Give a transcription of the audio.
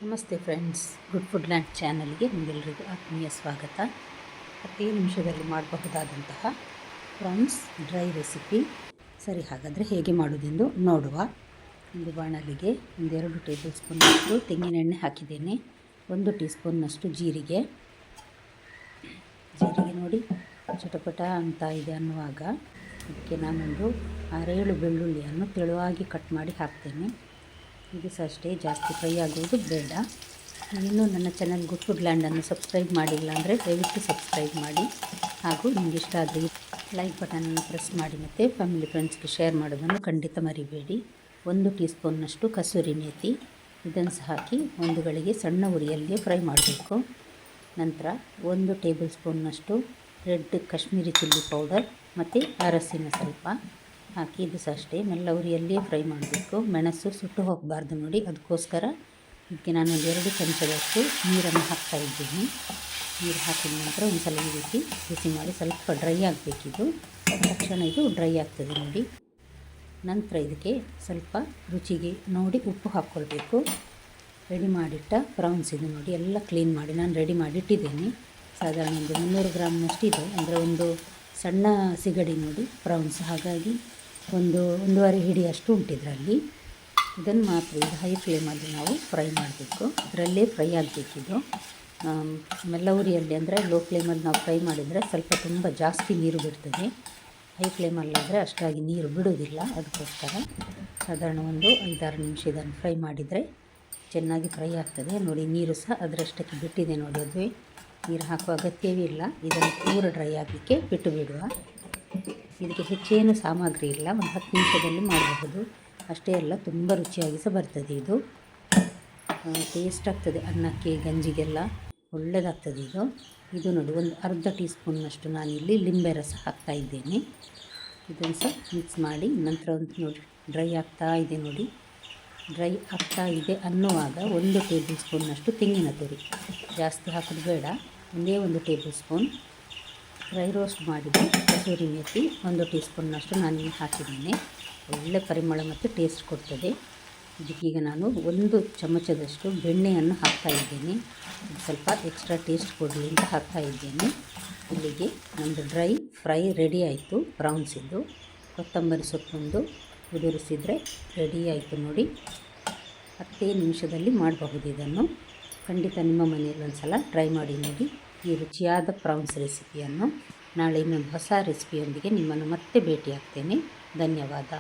ನಮಸ್ತೆ friends, good food land ಚಾನಲ್ಗೆ ನಿಮಗೆಲ್ಲರಿಗೂ ಆತ್ಮೀಯ ಸ್ವಾಗತ. 10 ನಿಮಿಷದಲ್ಲಿ ಮಾಡಬಹುದಾದಂತಹ ಪ್ರಾನ್ಸ್ ಡ್ರೈ ರೆಸಿಪಿ. ಸರಿ, ಹಾಗಾದರೆ ಹೇಗೆ ಮಾಡೋದೆಂದು ನೋಡುವ. ಒಂದು ಬಾಣಲಿಗೆ 2 ಟೇಬಲ್ ಸ್ಪೂನ್ನಷ್ಟು ತೆಂಗಿನೆಣ್ಣೆ ಹಾಕಿದ್ದೇನೆ. 1 ಟೀ ಸ್ಪೂನ್ನಷ್ಟು ಜೀರಿಗೆ ನೋಡಿ ಚಟಪಟ ಅಂತ ಇದೆ ಅನ್ನುವಾಗ ಅದಕ್ಕೆ ನಾನೊಂದು 6-7 ಬೆಳ್ಳುಳ್ಳಿಯನ್ನು ತೆಳುವಾಗಿ ಕಟ್ ಮಾಡಿ ಹಾಕ್ತೇನೆ. ಇದು ಸಹ ಅಷ್ಟೇ, ಜಾಸ್ತಿ ಫ್ರೈ ಆಗುವುದು ಬೇಡ. ಇನ್ನೂ ನನ್ನ ಚಾನಲ್ ಗುಡ್ ಫುಡ್ ಲ್ಯಾಂಡನ್ನು ಸಬ್ಸ್ಕ್ರೈಬ್ ಮಾಡಿಲ್ಲ ಅಂದರೆ ದಯವಿಟ್ಟು ಸಬ್ಸ್ಕ್ರೈಬ್ ಮಾಡಿ, ಹಾಗೂ ನಿಮಗೆ ಇಷ್ಟ ಆದರೆ ಲೈಕ್ ಬಟನನ್ನು ಪ್ರೆಸ್ ಮಾಡಿ ಮತ್ತು ಫ್ಯಾಮಿಲಿ ಫ್ರೆಂಡ್ಸ್ಗೆ ಶೇರ್ ಮಾಡೋದನ್ನು ಖಂಡಿತ ಮರಿಬೇಡಿ. 1 ಟೀ ಸ್ಪೂನ್ನಷ್ಟು ಕಸೂರಿ ಮೇಥಿ, ಇದನ್ನು ಸಹ ಹಾಕಿ ಒಂದು ಗಳಿಗೆ ಸಣ್ಣ ಉರಿಯಲ್ಲಿ ಫ್ರೈ ಮಾಡಬೇಕು. ನಂತರ 1 ಟೇಬಲ್ ಸ್ಪೂನ್ನಷ್ಟು ರೆಡ್ ಕಾಶ್ಮೀರಿ ಚಿಲ್ಲಿ ಪೌಡರ್ ಮತ್ತು ಅರಸಿನ ಸ್ವಲ್ಪ ಹಾಕಿ ಇದು ಸಹ ಅಷ್ಟೇ ಮೆಲ್ಲ ಉರಿಯಲ್ಲಿಯೇ ಫ್ರೈ ಮಾಡಬೇಕು. ಮೆಣಸು ಸುಟ್ಟು ಹೋಗಬಾರ್ದು ನೋಡಿ, ಅದಕ್ಕೋಸ್ಕರ ಇದಕ್ಕೆ ನಾನು 2 ಚಮಚದಷ್ಟು ನೀರನ್ನು ಹಾಕ್ತಾ ಇದ್ದೀನಿ. ನೀರು ಹಾಕಿದ ನಂತರ ಒಂದು ಸಲ ಈ ರೀತಿ ಬಿಸಿ ಮಾಡಿ ಸ್ವಲ್ಪ ಡ್ರೈ ಆಗಬೇಕಿದು. ತಕ್ಷಣ ಇದು ಡ್ರೈ ಆಗ್ತದೆ ನೋಡಿ. ನಂತರ ಇದಕ್ಕೆ ಸ್ವಲ್ಪ ರುಚಿಗೆ ನೋಡಿ ಉಪ್ಪು ಹಾಕ್ಕೊಳ್ಬೇಕು. ರೆಡಿ ಮಾಡಿಟ್ಟ ಪ್ರಾನ್ಸ್ ಇದು ನೋಡಿ, ಎಲ್ಲ ಕ್ಲೀನ್ ಮಾಡಿ ನಾನು ರೆಡಿ ಮಾಡಿಟ್ಟಿದ್ದೇನೆ. ಸಾಧಾರಣ ಒಂದು 300 ಗ್ರಾಮ್ನಷ್ಟು ಇದೆ, ಅಂದರೆ ಒಂದು ಸಣ್ಣ ಸಿಗಡಿ ನೋಡಿ ಪ್ರಾನ್ಸ್, ಹಾಗಾಗಿ ಒಂದೂವರೆ ಹಿಡಿಯಷ್ಟು ಉಂಟಿದ್ರಲ್ಲಿ. ಇದನ್ನು ಮಾತ್ರ ಇದು ಹೈ ಫ್ಲೇಮಲ್ಲಿ ನಾವು ಫ್ರೈ ಮಾಡಬೇಕು, ಇದರಲ್ಲೇ ಫ್ರೈ ಆಗಬೇಕಿದು. ಮೆಲ್ಲ ಉರಿಯಲ್ಲಿ ಅಂದರೆ ಲೋ ಫ್ಲೇಮಲ್ಲಿ ನಾವು ಫ್ರೈ ಮಾಡಿದರೆ ಸ್ವಲ್ಪ ತುಂಬ ಜಾಸ್ತಿ ನೀರು ಬಿಡ್ತದೆ. ಹೈ ಫ್ಲೇಮಲ್ಲಾದರೆ ಅಷ್ಟಾಗಿ ನೀರು ಬಿಡೋದಿಲ್ಲ, ಅದಕ್ಕೋಸ್ಕರ ಸಾಧಾರಣ ಒಂದು 5-6 ನಿಮಿಷ ಇದನ್ನು ಫ್ರೈ ಮಾಡಿದರೆ ಚೆನ್ನಾಗಿ ಫ್ರೈ ಆಗ್ತದೆ ನೋಡಿ. ನೀರು ಸಹ ಅದರಷ್ಟಕ್ಕೆ ಬಿಟ್ಟಿದೆ ನೋಡಿ, ಅದುವೇ ನೀರು ಹಾಕುವ ಅಗತ್ಯವೇ ಇಲ್ಲ. ಇದನ್ನು ಪೂರ ಡ್ರೈ ಆಗಲಿಕ್ಕೆ ಬಿಟ್ಟು ಬಿಡುವ. ಇದಕ್ಕೆ ಹೆಚ್ಚೇನು ಸಾಮಗ್ರಿ ಇಲ್ಲ, ಒಂದು 10 ನಿಮಿಷದಲ್ಲಿ ಮಾಡಬಹುದು ಅಷ್ಟೇ. ಎಲ್ಲ ತುಂಬ ರುಚಿಯಾಗಿ ಸಹ ಬರ್ತದೆ. ಟೇಸ್ಟ್ ಆಗ್ತದೆ, ಅನ್ನಕ್ಕೆ ಗಂಜಿಗೆಲ್ಲ ಒಳ್ಳೆಯದಾಗ್ತದೆ ಇದು ನೋಡಿ. ಒಂದು ಅರ್ಧ ಟೀ ಸ್ಪೂನ್ನಷ್ಟು ನಾನಿಲ್ಲಿ ಲಿಂಬೆ ರಸ ಹಾಕ್ತಾ ಇದ್ದೇನೆ. ಇದನ್ನು ಸಹ ಮಿಕ್ಸ್ ಮಾಡಿ ನಂತರ ಒಂದು ನೋಡಿ ಡ್ರೈ ಆಗ್ತಾ ಇದೆ ನೋಡಿ. ಡ್ರೈ ಆಗ್ತಾ ಇದೆ ಅನ್ನುವಾಗ 1 ಟೇಬಲ್ ಸ್ಪೂನ್ನಷ್ಟು ತೆಂಗಿನ ತುರಿ, ಜಾಸ್ತಿ ಹಾಕೋದು ಬೇಡ, ಒಂದೇ 1 ಟೇಬಲ್ ಸ್ಪೂನ್. ಡ್ರೈ ರೋಸ್ಟ್ ಮಾಡಿದ ಕಸೂರಿ ಮೇಥಿ 1 ಟೀ ಸ್ಪೂನ್ನಷ್ಟು ನಾನು ಹಾಕಿದ್ದೇನೆ. ಒಳ್ಳೆ ಪರಿಮಳ ಮತ್ತು ಟೇಸ್ಟ್ ಕೊಡ್ತದೆ. ಇದಕ್ಕೀಗ ನಾನು 1 ಚಮಚದಷ್ಟು ಬೆಣ್ಣೆಯನ್ನು ಹಾಕ್ತಾ ಇದ್ದೇನೆ. ಇದು ಸ್ವಲ್ಪ ಎಕ್ಸ್ಟ್ರಾ ಟೇಸ್ಟ್ ಕೊಡಲಿ ಅಂತ ಹಾಕ್ತಾ ಇದ್ದೇನೆ. ಇಲ್ಲಿಗೆ ನಮ್ಮದು ಡ್ರೈ ಫ್ರೈ ರೆಡಿ ಆಯಿತು ಪ್ರಾನ್ಸಿದ್ದು. ಕೊತ್ತಂಬರಿ ಸೊಪ್ಪೊಂದು ಉದುರಿಸಿದರೆ ರೆಡಿ ಆಯಿತು ನೋಡಿ. 10 ನಿಮಿಷದಲ್ಲಿ ಮಾಡಬಹುದು ಇದನ್ನು. ಖಂಡಿತ ನಿಮ್ಮ ಮನೆಯಲ್ಲಿ ಒಂದು ಸಲ ಟ್ರೈ ಮಾಡಿ ನೋಡಿ ಈ ರುಚಿಯಾದ ಪ್ರಾನ್ಸ್ ರೆಸಿಪಿಯನ್ನು. ನಾಳೆ ಇನ್ನೊಂದು ಹೊಸ ರೆಸಿಪಿಯೊಂದಿಗೆ ನಿಮ್ಮನ್ನು ಮತ್ತೆ ಭೇಟಿಯಾಗ್ತೇನೆ. ಧನ್ಯವಾದ.